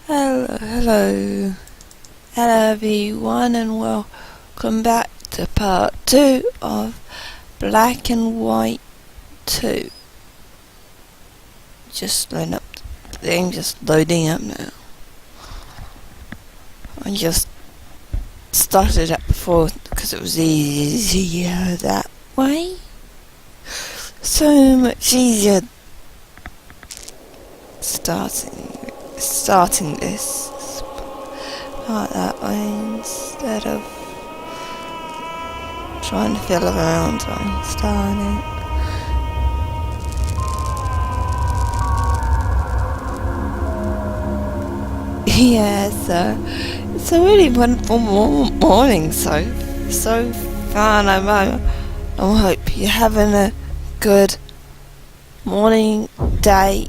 Hello everyone, and welcome back to part 2 of Black and White 2. Just loading up the thing, just loading up now. I just started it before because it was easier that way. So much easier starting this part that way instead of trying to fiddle around trying to start it. Yeah, it's a really wonderful morning so far. I hope you're having a good morning, day,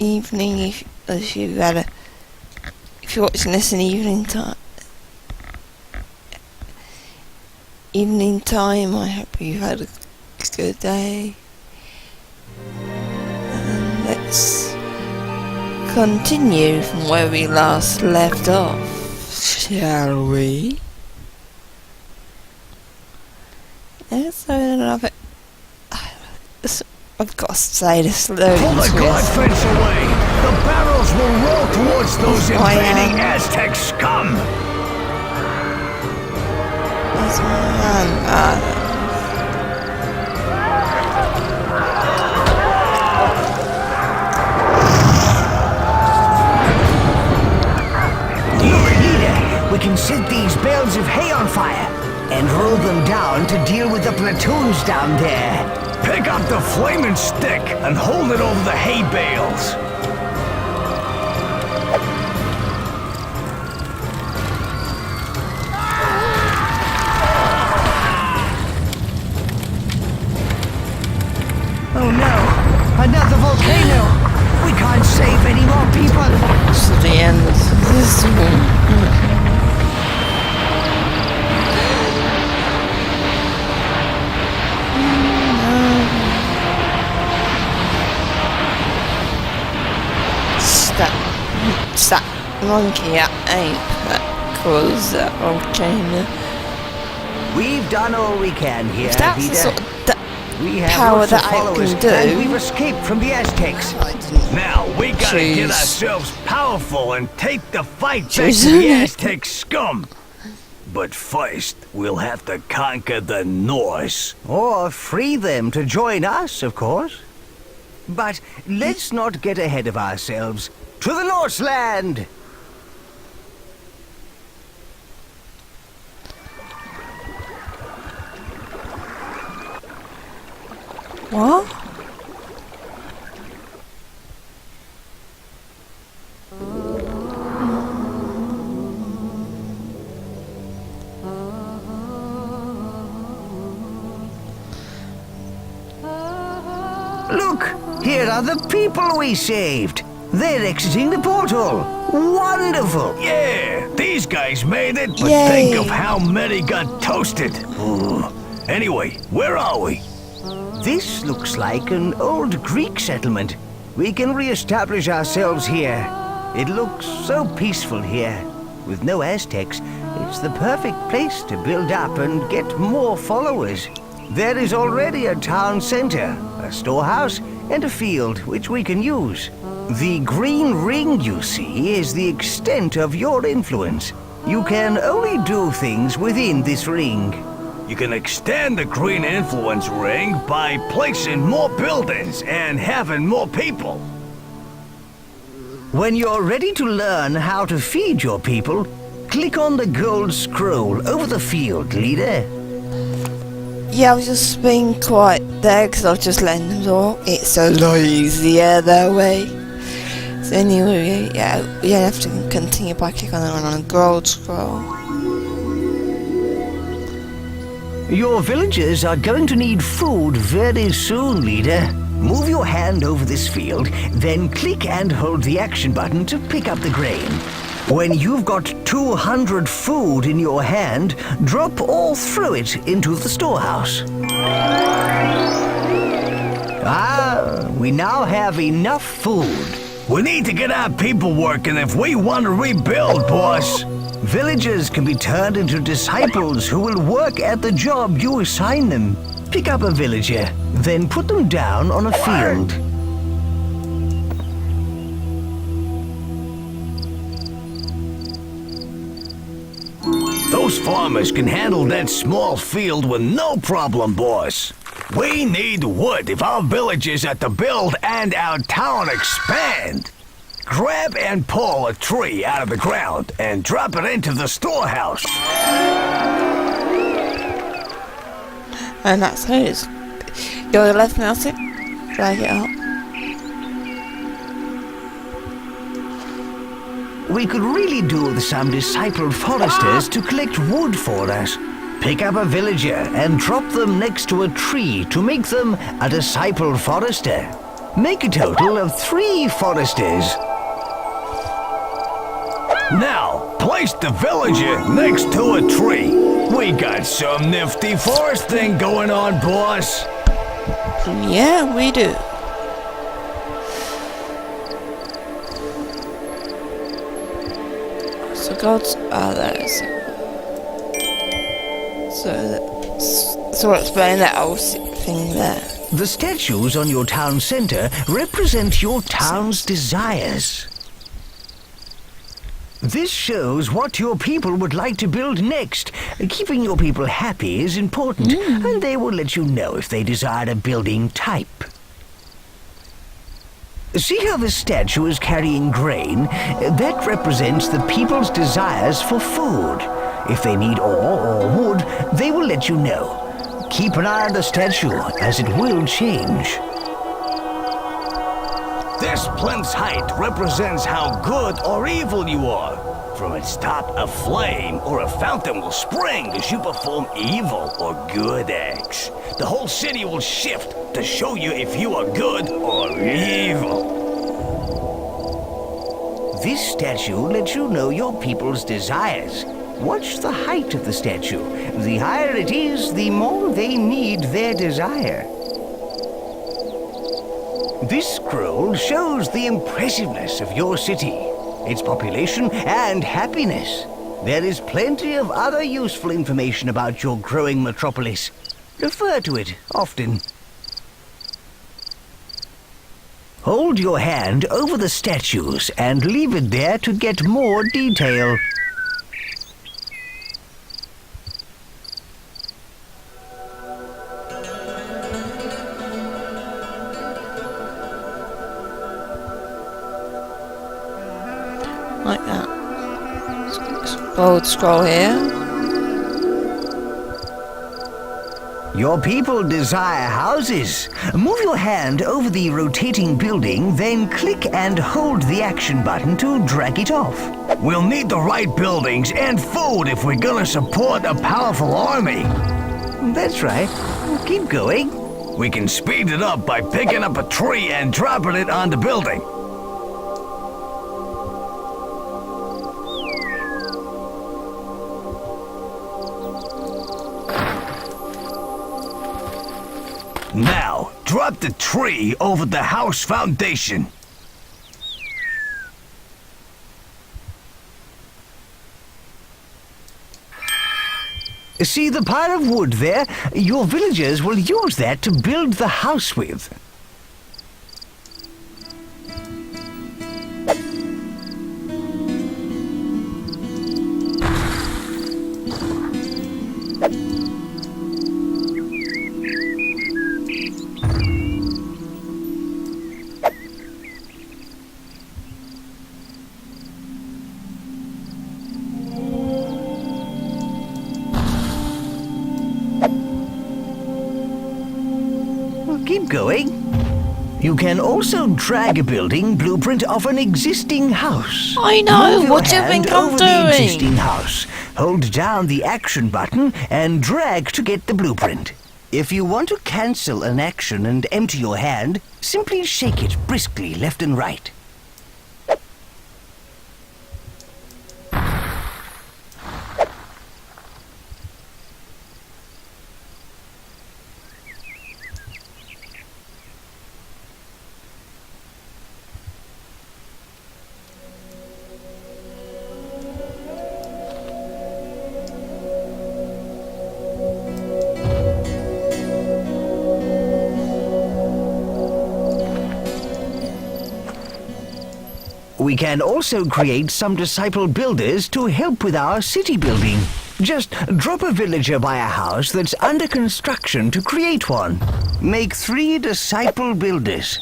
evening if you're watching this in evening time. I hope you had a good day, and let's continue from where we last left off, shall we? Yes, I've got to say this slowly. Pull the guard fence away! The barrels will roll towards those invading Aztec scum! That's my Look, leader, we can set these bales of hay on fire and roll them down to deal with the platoons down there. Pick up the flaming stick and hold it over the hay bales. Oh no, another volcano. We can't save any more people. It's the end of this one. That monkey ape that caused that volcano. We've done all we can here, That's leader. the sort of We have power lots that of I followers, can do. and we've escaped from the Aztecs. Now we gotta get ourselves powerful and take the fight back to the Aztec scum. But first, we'll have to conquer the Norse. Or free them to join us, of course. But let's not get ahead of ourselves. To the Norseland! What? Look! Here are the people we saved! They're exiting the portal! Wonderful! Yeah, these guys made it, but Yay. think of how many got toasted. Ooh. Anyway, where are we? This looks like an old Greek settlement. We can re-establish ourselves here. It looks so peaceful here. With no Aztecs, it's the perfect place to build up and get more followers. There is already a town center, a storehouse, and a field which we can use. The green ring you see is the extent of your influence. You can only do things within this ring. You can extend the green influence ring by placing more buildings and having more people. When you're ready to learn how to feed your people, click on the gold scroll over the field, leader. Yeah, I was just being quiet there because I was just letting them talk. It's a lot easier that way. So anyway, yeah, you have to continue by clicking on a gold scroll. Your villagers are going to need food very soon, leader. Move your hand over this field, then click and hold the action button to pick up the grain. When you've got 200 food in your hand, drop all through it into the storehouse. We now have enough food. We need to get our people working if we want to rebuild, boss. Villagers can be turned into disciples who will work at the job you assign them. Pick up a villager, then put them down on a field. Those farmers can handle that small field with no problem, boss. We need wood if our village is to build and our town expand. Grab and pull a tree out of the ground and drop it into the storehouse. And that's how it's. Go to the left mouse it, drag it up. We could really do with some discipled foresters to collect wood for us. Pick up a villager and drop them next to a tree to make them a discipled forester. Make a total of 3 foresters. Now, place the villager next to a tree. We got some nifty foresting going on, boss. Yeah, we do. So gods are there. So explain that whole thing there. The statues on your town center represent your town's desires. This shows what your people would like to build next. Keeping your people happy is important, and they will let you know if they desire a building type. See how the statue is carrying grain? That represents the people's desires for food. If they need ore or wood, they will let you know. Keep an eye on the statue, as it will change. This plinth's height represents how good or evil you are. From its top, a flame or a fountain will spring as you perform evil or good acts. The whole city will shift to show you if you are good or evil. This statue lets you know your people's desires. Watch the height of the statue. The higher it is, the more they need their desire. This scroll shows the impressiveness of your city, its population and happiness. There is plenty of other useful information about your growing metropolis. Refer to it often. Hold your hand over the statues and leave it there to get more detail. Like that. Bold scroll here. Your people desire houses. Move your hand over the rotating building, then click and hold the action button to drag it off. We'll need the right buildings and food if we're gonna support a powerful army. That's right. Keep going. We can speed it up by picking up a tree and dropping it on the building. Now, drop the tree over the house foundation. See the pile of wood there? Your villagers will use that to build the house with. Keep going. You can also drag a building blueprint of an existing house. I know, Move what do your you think hand I'm over the doing? existing house. Hold down the action button and drag to get the blueprint. If you want to cancel an action and empty your hand, simply shake it briskly left and right. We can also create some disciple builders to help with our city building. Just drop a villager by a house that's under construction to create one. Make 3 disciple builders.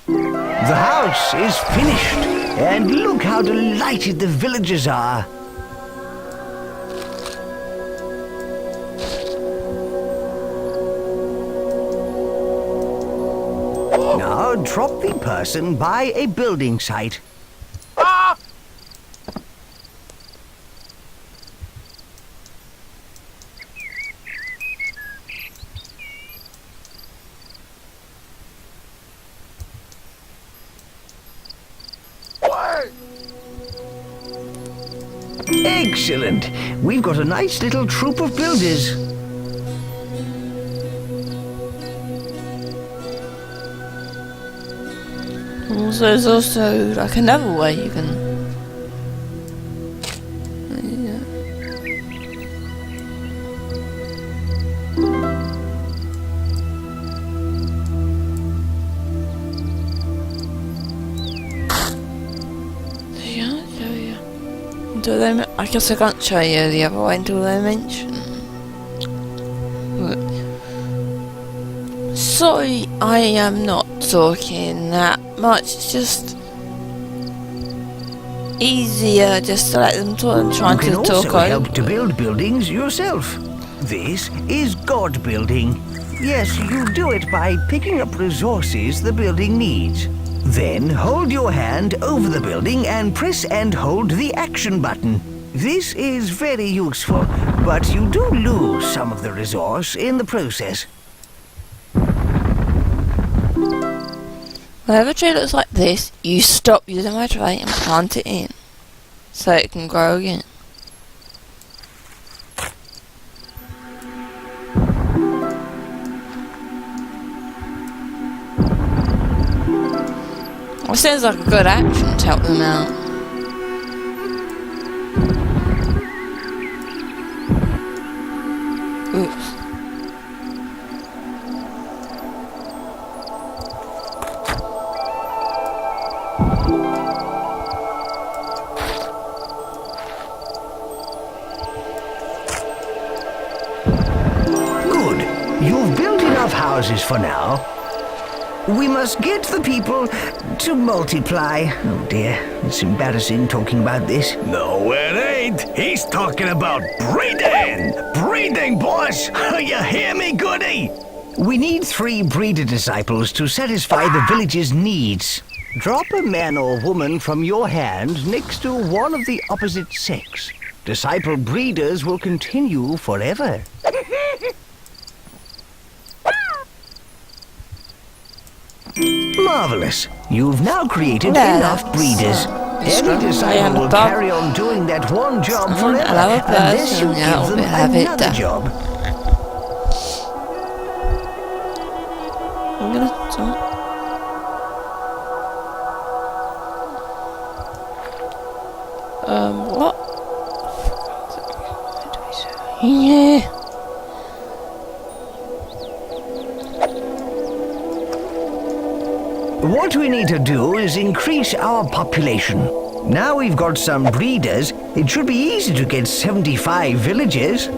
The house is finished, and look how delighted the villagers are. Now drop the person by a building site. Excellent. We've got a nice little troop of builders. Also, there's also like another way you can. I guess I can't show you the other way until they mention. Sorry, I am not talking that much. It's just easier just to let them talk and trying to talk over. You can also help to build buildings yourself. This is God building. Yes, you do it by picking up resources the building needs. Then hold your hand over the building and press and hold the action button. This is very useful, but you do lose some of the resource in the process. Whenever a tree looks like this, you stop using my tray and plant it in, so it can grow again. It seems like a good action to help them out. Oops. Good. You've built enough houses for now. We must get the people to multiply. Oh dear, it's embarrassing talking about this. No, it ain't. He's talking about breeding. Breeding, boss. You hear me, Goody? We need 3 breeder disciples to satisfy the village's needs. Drop a man or woman from your hand next to one of the opposite sex. Disciple breeders will continue forever. Marvelous. You've now created enough breeders. Every disciple will carry on doing that one job forever unless you give them another job. I'm gonna start. What? Yeah. What we need to do is increase our population. Now we've got some breeders, it should be easy to get 75 villagers.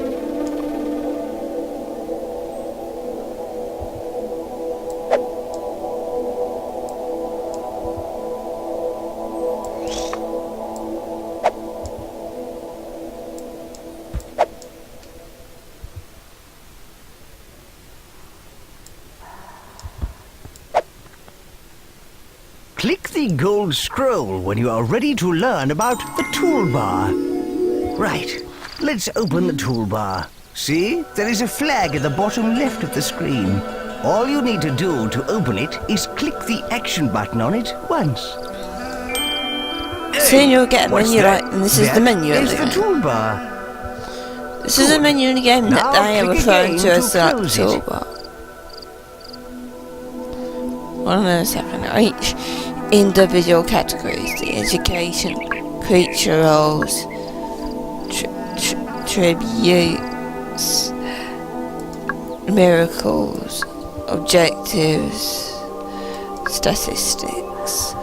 Click the gold scroll when you are ready to learn about the toolbar. Right, let's open the toolbar. See, there is a flag at the bottom left of the screen. All you need to do to open it is click the action button on it once. Soon you'll get a menu right, and this is the menu of That the is the game. toolbar. This is a menu in the game that Now they are click referring again to as to the close it. toolbar. One minute, second. Each individual categories: the education, creature roles, tributes, miracles, objectives, statistics,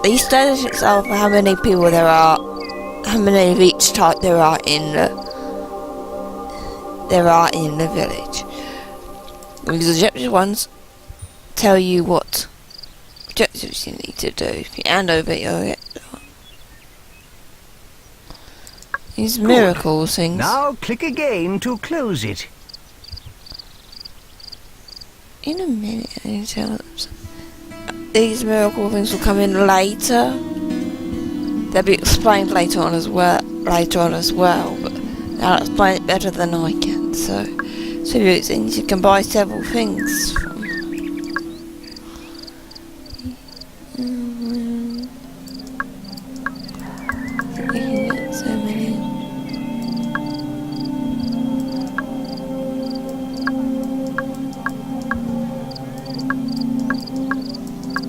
these statistics are for how many people there are, how many of each type there are in the village. Because the objective ones tell you what objectives you need to do. If you hand over, you'll get these miracle things. Now click again to close it. In a minute, I need to tell them something. These miracle things will come in later. They'll be explained later on as well. But they'll explain it better than I can. So you can buy several things from. You can get so many.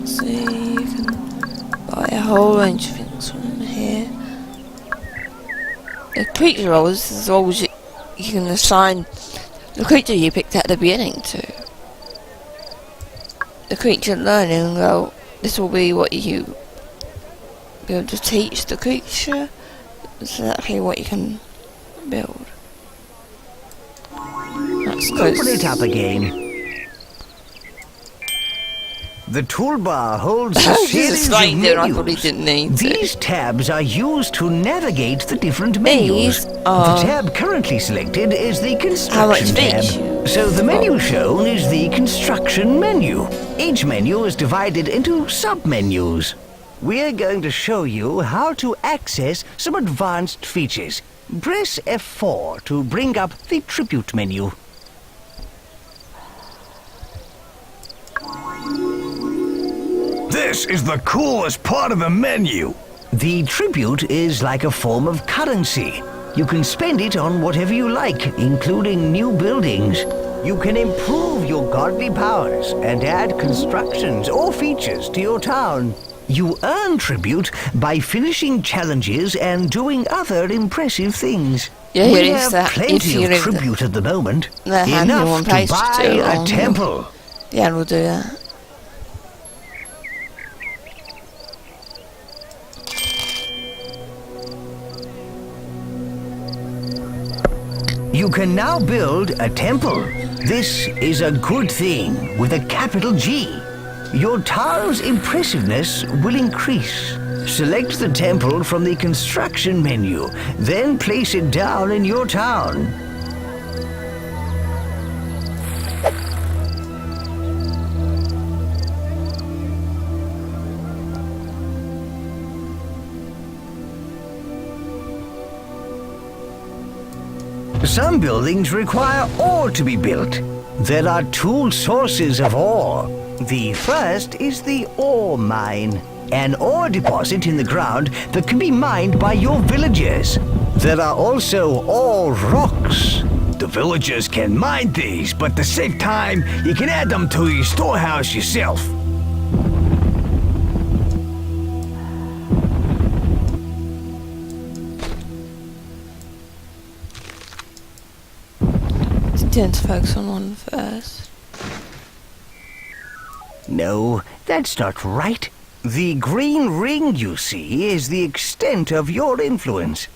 So you can buy a whole range of things from here. The creature rolls is always you can assign the creature you picked at the beginning to. The creature learning, well, this will be what you be able to teach the creature. Exactly what you can build. That's close. Open it up again. The toolbar holds a series of I probably menus. didn't need to. These tabs are used to navigate the different menus. These are- The tab currently selected is the How much construction tab. each? So the menu shown is the construction menu. Each menu is divided into sub-menus. We're going to show you how to access some advanced features. Press F4 to bring up the tribute menu. This is the coolest part of the menu. The tribute is like a form of currency. You can spend it on whatever you like, including new buildings. You can improve your godly powers and add constructions or features to your town. You earn tribute by finishing challenges and doing other impressive things. Yeah, We it is have that if plenty you of leave tribute at the moment. the hand in one Enough to place buy too a long. temple. Yeah, we'll do that. You can now build a temple. This is a good thing with a capital G. Your town's impressiveness will increase. Select the temple from the construction menu, then place it down in your town. Some buildings require ore to be built. There are two sources of ore. The first is the ore mine, an ore deposit in the ground that can be mined by your villagers. There are also ore rocks. The villagers can mine these, but to save time, you can add them to your storehouse yourself. Tend to focus on one first. No, that's not right. The green ring you see is the extent of your influence.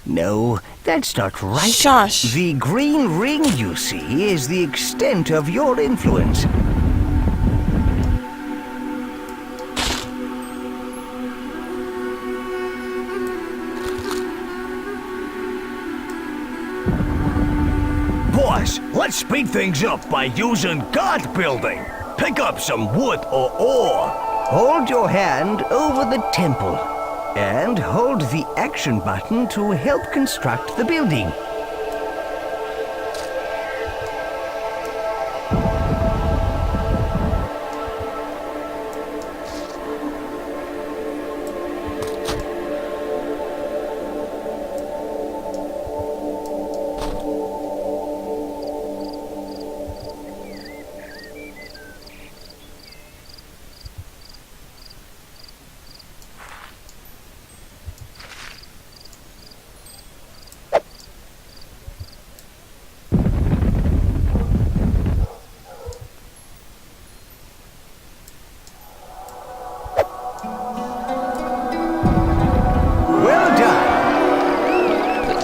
No, that's not right. Shush. The green ring you see is the extent of your influence. Boys, let's speed things up by using guard building. Pick up some wood or ore. Hold your hand over the temple and hold the action button to help construct the building.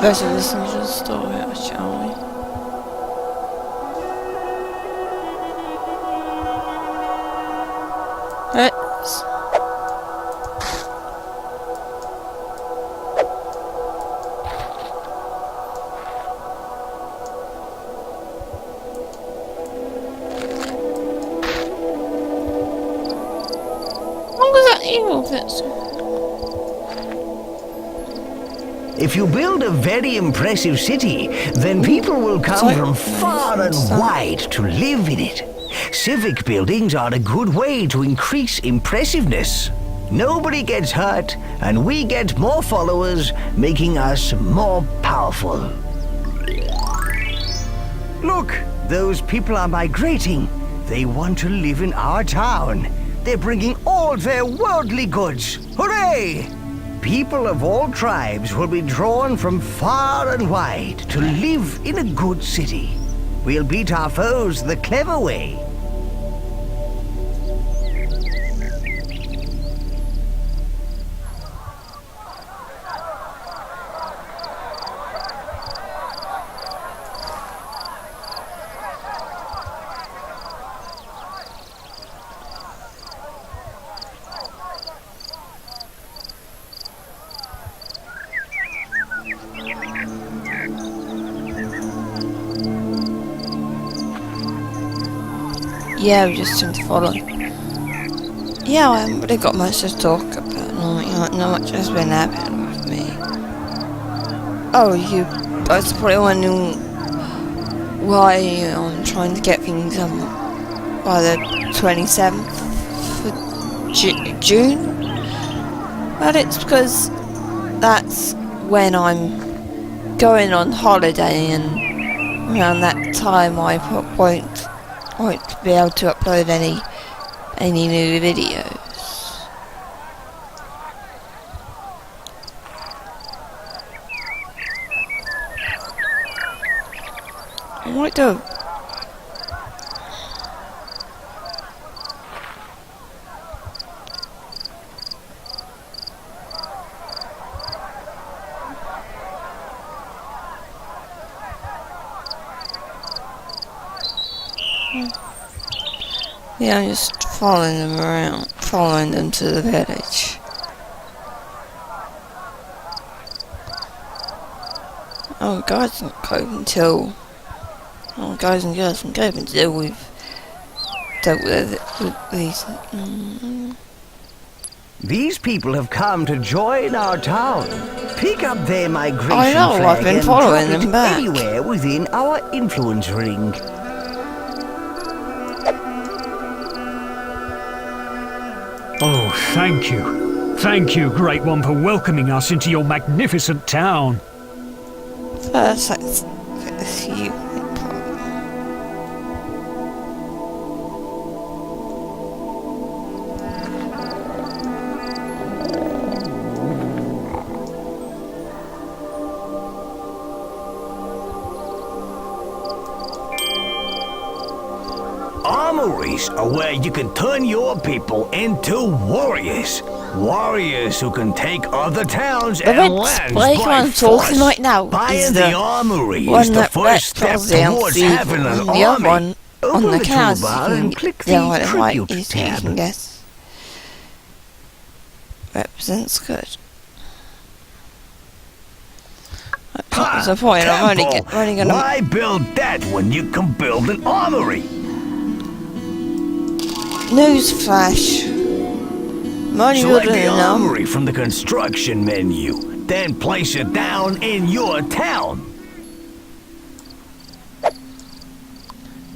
better listen to the story, shall we? Let's. What was that evil person? If you build a very impressive city, then people will come from far and wide to live in it. Civic buildings are a good way to increase impressiveness. Nobody gets hurt, and we get more followers, making us more powerful. Look, those people are migrating. They want to live in our town. They're bringing all their worldly goods. Hooray! People of all tribes will be drawn from far and wide to live in a good city. We'll beat our foes the clever way. Yeah, we just seem to follow. Yeah, I haven't really got much to talk about. Not much has been happening with me. Oh, you guys probably wondering why I'm trying to get things done by the 27th of June. Well, it's because that's when I'm going on holiday, and around that time I won't be able to upload any new videos. I might do. Yeah, I'm just following them around, following them to the village. Oh, guys and girls can go until we've dealt with these. These people have come to join our town. Pick up their migration I know, flag I've been and following drop it them back. anywhere within our influence ring. Oh, thank you. Thank you, Great One, for welcoming us into your magnificent town. First, it's you. Armories are where you can turn your people into warriors. Warriors who can take other towns The and red lands spike by I'm force. talking right now Buying is the the armory one is the that first step tells the towards MC, having an and the other army. one Open on the the cows. toolbar and click The the one right tribute is you tab. can guess. Represents good. That's the point. I'm only gonna. Why build that when you can build an armory? Newsflash. I'm only Select building the an arm. armory from the construction menu, then place it down in your town.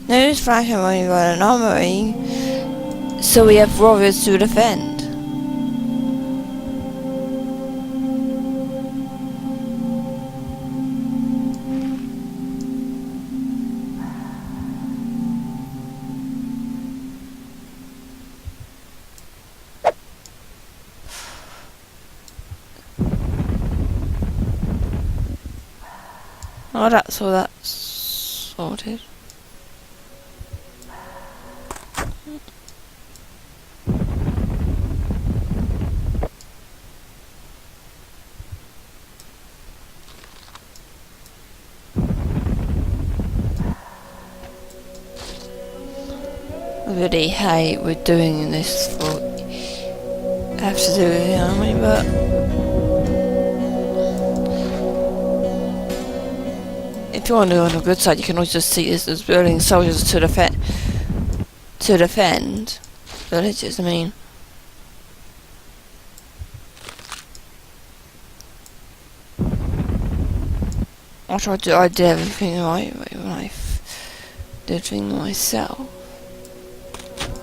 Newsflash. I'm only building an armory, so we have warriors to defend. Oh, that's all that's sorted. really hate with doing this for have to do with the army, but if you want to go on the good side, you can always just see this as building soldiers to defend villages. I mean, I did everything right when I did things myself.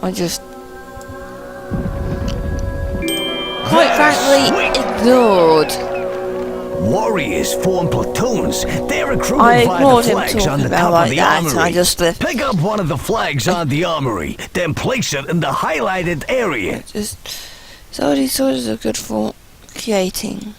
I just quite frankly ignored. Warriors form platoons. They're recruited I by the ignored him flags on talking the about top of like the that, armory. and I just left. Pick up one of the flags on the armory, then place it in the highlighted area. Just so these soldiers are good for creating.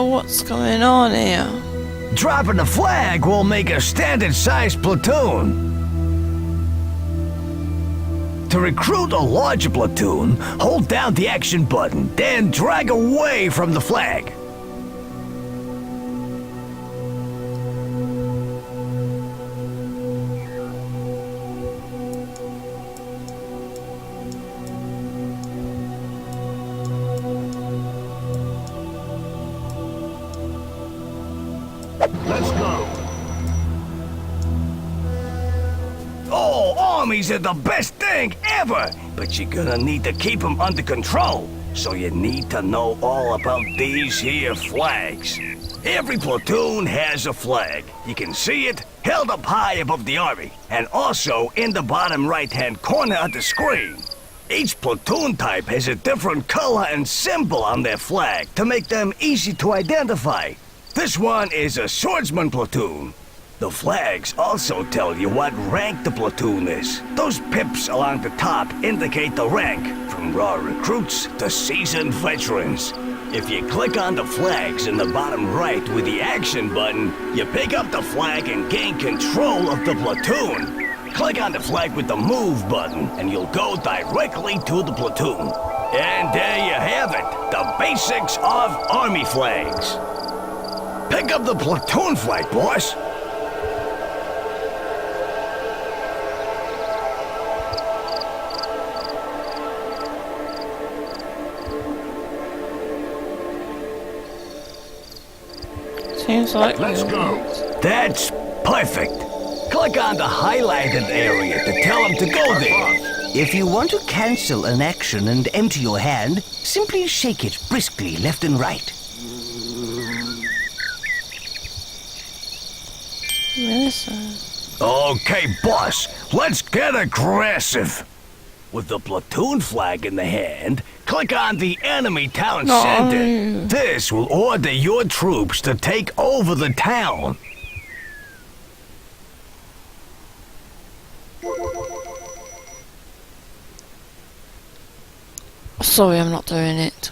What's going on here? Dropping the flag will make a standard-sized platoon. To recruit a larger platoon, hold down the action button, then drag away from the flag. Let's go. Oh, armies are the best thing ever! But you're gonna need to keep them under control. So you need to know all about these here flags. Every platoon has a flag. You can see it held up high above the army, and also in the bottom right-hand corner of the screen. Each platoon type has a different color and symbol on their flag to make them easy to identify. This one is a swordsman platoon. The flags also tell you what rank the platoon is. Those pips along the top indicate the rank, from raw recruits to seasoned veterans. If you click on the flags in the bottom right with the action button, you pick up the flag and gain control of the platoon. Click on the flag with the move button and you'll go directly to the platoon. And there you have it, the basics of army flags. Pick up the platoon flag, boss. Seems like Let's go. That's perfect. Click on the highlighted area to tell them to go there. If you want to cancel an action and empty your hand, simply shake it briskly left and right. Listen. Okay, boss, let's get aggressive. With the platoon flag in the hand, click on the enemy town No. center. This will order your troops to take over the town. Sorry, I'm not doing it.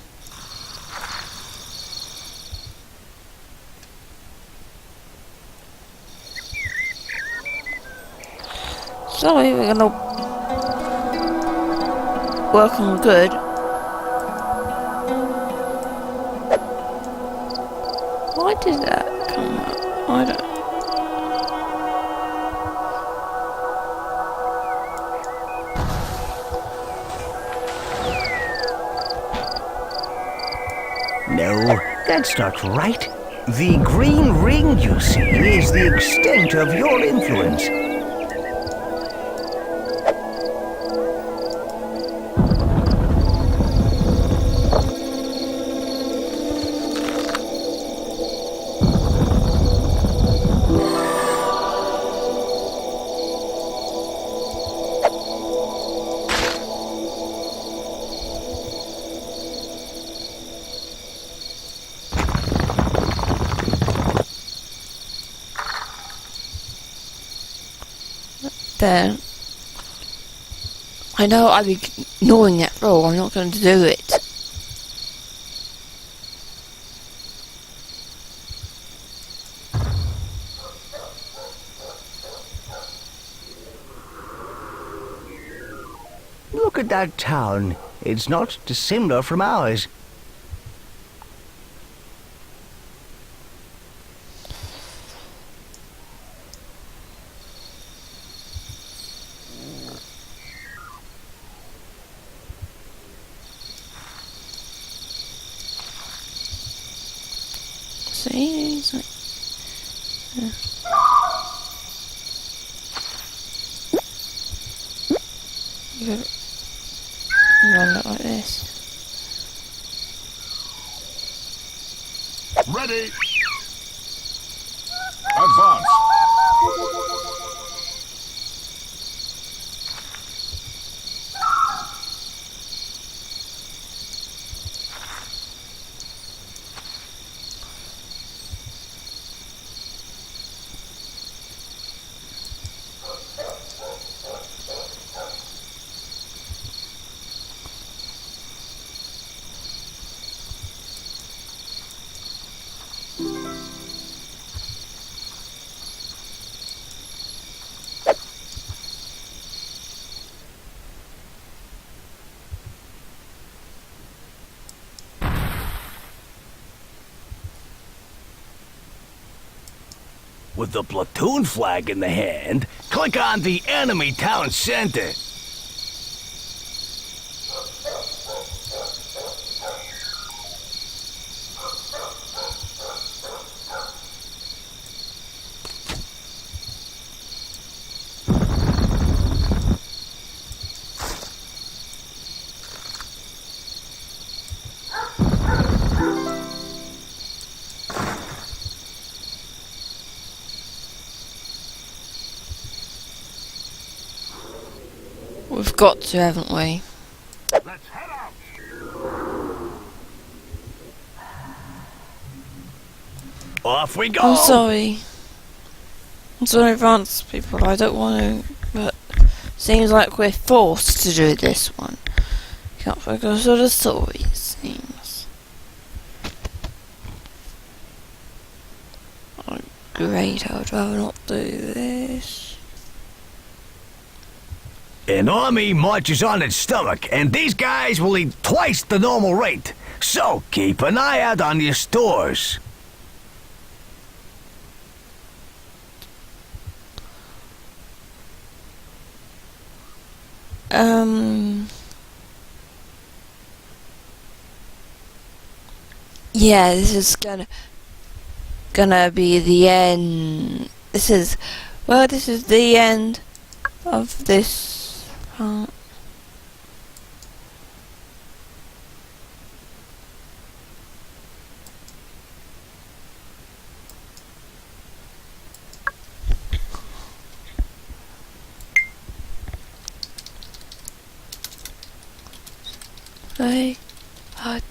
Sorry, we're gonna work on good. Why did that come up? I don't. No, that's not right. The green ring you see is the extent of your influence. Then I know I'll be ignoring that rule. I'm not going to do it. look at that town. It's not dissimilar from ours. See, it's like, you run it like this. Ready. Advance. With the platoon flag in the hand, click on the enemy town center. We've got to, haven't we? Let's head out. Off we go! I'm sorry. I'm sorry in advance, people. I don't want to, but seems like we're forced to do this one. Can't focus on the story, it seems. Oh, great. I would rather not do this. An army marches on its stomach, and these guys will eat twice the normal rate. So keep an eye out on your stores. Yeah, this is gonna be the end. This is the end of this part.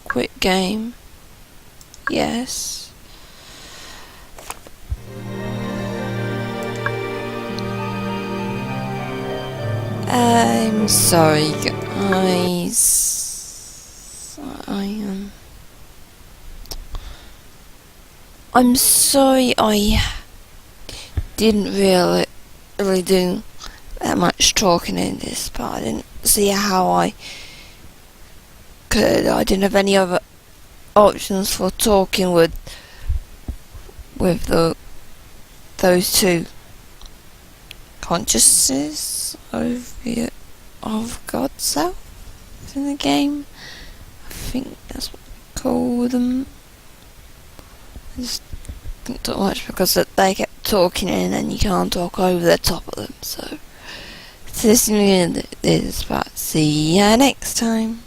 Quick game. Yes. I'm sorry, guys. I'm sorry I didn't really do that much talking in this part. I didn't see how I could. I didn't have any other options for talking with those two consciousnesses of God's self in the game. I think that's what we call them. I just didn't talk much because they kept talking and then you can't talk over the top of them. So this is the end of this part. See ya next time.